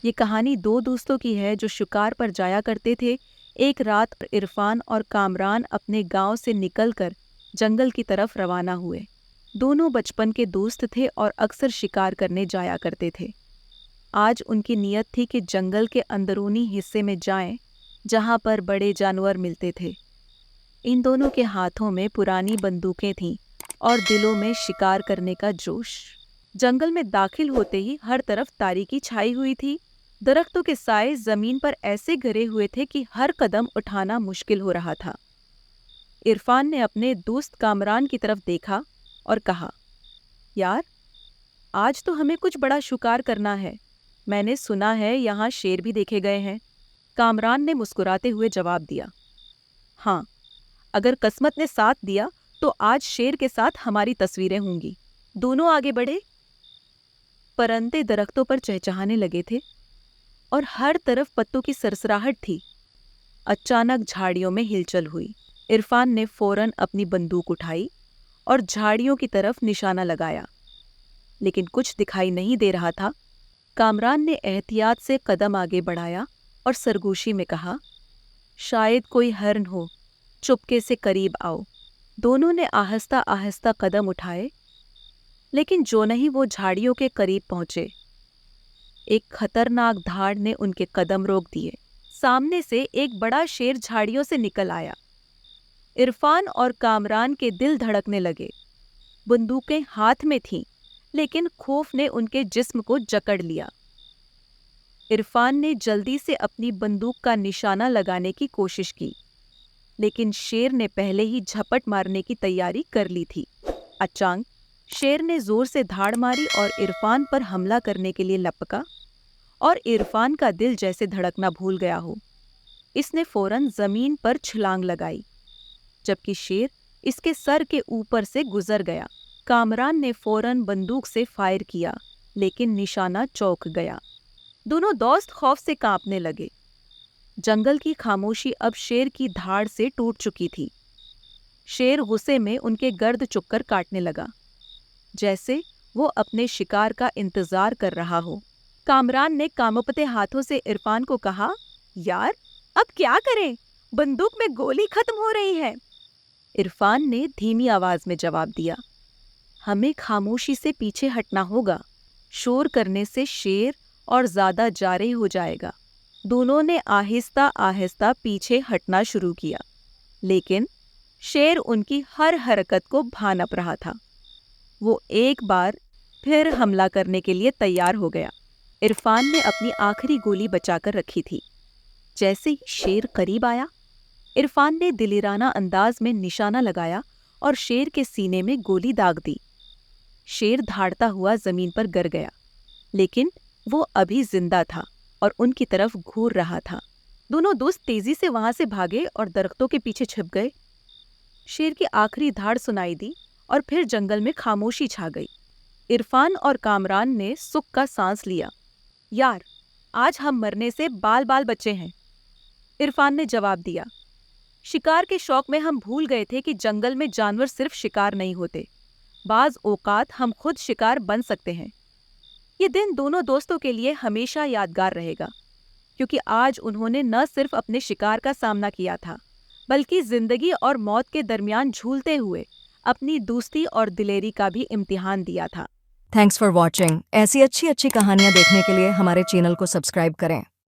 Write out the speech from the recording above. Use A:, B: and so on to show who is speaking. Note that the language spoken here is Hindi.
A: ये कहानी दो दोस्तों की है जो शिकार पर जाया करते थे। एक रात इरफान और कामरान अपने गांव से निकलकर जंगल की तरफ रवाना हुए। दोनों बचपन के दोस्त थे और अक्सर शिकार करने जाया करते थे। आज उनकी नीयत थी कि जंगल के अंदरूनी हिस्से में जाएं, जहां पर बड़े जानवर मिलते थे। इन दोनों के हाथों में पुरानी बंदूकें थीं और दिलों में शिकार करने का जोश। जंगल में दाखिल होते ही हर तरफ तारीकी छाई हुई थी। दरख्तों के साए जमीन पर ऐसे गिरे हुए थे कि हर कदम उठाना मुश्किल हो रहा था। इरफान ने अपने दोस्त कामरान की तरफ देखा और कहा, यार, आज तो हमें कुछ बड़ा शिकार करना है। मैंने सुना है यहाँ शेर भी देखे गए हैं। कामरान ने मुस्कुराते हुए जवाब दिया, हाँ, अगर किस्मत ने साथ दिया तो आज शेर के साथ हमारी तस्वीरें होंगी। दोनों आगे बढ़े। परिंदे दरख्तों पर चहचहाने लगे थे और हर तरफ पत्तों की सरसराहट थी। अचानक झाड़ियों में हिलचल हुई। इरफान ने फौरन अपनी बंदूक उठाई और झाड़ियों की तरफ निशाना लगाया, लेकिन कुछ दिखाई नहीं दे रहा था। कामरान ने एहतियात से कदम आगे बढ़ाया और सरगोशी में कहा, शायद कोई हिरन हो, चुपके से करीब आओ। दोनों ने आहिस्ता आहिस्ता कदम उठाए, लेकिन जो नहीं वो झाड़ियों के करीब पहुंचे। एक खतरनाक धाड़ ने उनके कदम रोक दिए। सामने से एक बड़ा शेर झाड़ियों से निकल आया। इरफान और कामरान के दिल धड़कने लगे। बंदूकें हाथ में थीं, लेकिन खौफ ने उनके जिस्म को जकड़ लिया। इरफान ने जल्दी से अपनी बंदूक का निशाना लगाने की कोशिश की, लेकिन शेर ने पहले ही झपट मारने की तैयारी कर ली थी। अचानक शेर ने जोर से धाड़ मारी और इरफान पर हमला करने के लिए लपका, और इरफान का दिल जैसे धड़कना भूल गया हो। इसने फौरन जमीन पर छलांग लगाई, जबकि शेर इसके सर के ऊपर से गुजर गया। कामरान ने फौरन बंदूक से फायर किया, लेकिन निशाना चौक गया। दोनों दोस्त खौफ से कांपने लगे। जंगल की खामोशी अब शेर की धाड़ से टूट चुकी थी। शेर गुस्से में उनके गर्द चुक्कर काटने लगा, जैसे वो अपने शिकार का इंतजार कर रहा हो। कामरान ने कांपते हाथों से इरफान को कहा, यार, अब क्या करें? बंदूक में गोली खत्म हो रही है। इरफान ने धीमी आवाज में जवाब दिया, हमें खामोशी से पीछे हटना होगा। शोर करने से शेर और ज्यादा जारे हो जाएगा। दोनों ने आहिस्ता आहिस्ता पीछे हटना शुरू किया, लेकिन शेर उनकी हर हरकत को भांप रहा था। वो एक बार फिर हमला करने के लिए तैयार हो गया। इरफान ने अपनी आखिरी गोली बचाकर रखी थी। जैसे ही शेर करीब आया, इरफान ने दिलेराना अंदाज में निशाना लगाया और शेर के सीने में गोली दाग दी। शेर धाड़ता हुआ जमीन पर गिर गया, लेकिन वो अभी जिंदा था और उनकी तरफ घूर रहा था। दोनों दोस्त तेजी से वहां से भागे और दरख्तों के पीछे छिप गए। शेर की आखिरी धाड़ सुनाई दी और फिर जंगल में खामोशी छा गई। इरफान और कामरान ने सुख का सांस लिया। यार, आज हम मरने से बाल बाल बचे हैं, इरफान ने जवाब दिया। शिकार के शौक में हम भूल गए थे कि जंगल में जानवर सिर्फ शिकार नहीं होते, बाज औकात हम खुद शिकार बन सकते हैं। ये दिन दोनों दोस्तों के लिए हमेशा यादगार रहेगा, क्योंकि आज उन्होंने न सिर्फ अपने शिकार का सामना किया था, बल्कि जिंदगी और मौत के दरमियान झूलते हुए अपनी दोस्ती और दिलेरी का भी इम्तिहान दिया था।
B: Thanks for watching. ऐसी अच्छी अच्छी कहानियाँ देखने के लिए हमारे चैनल को सब्सक्राइब करें।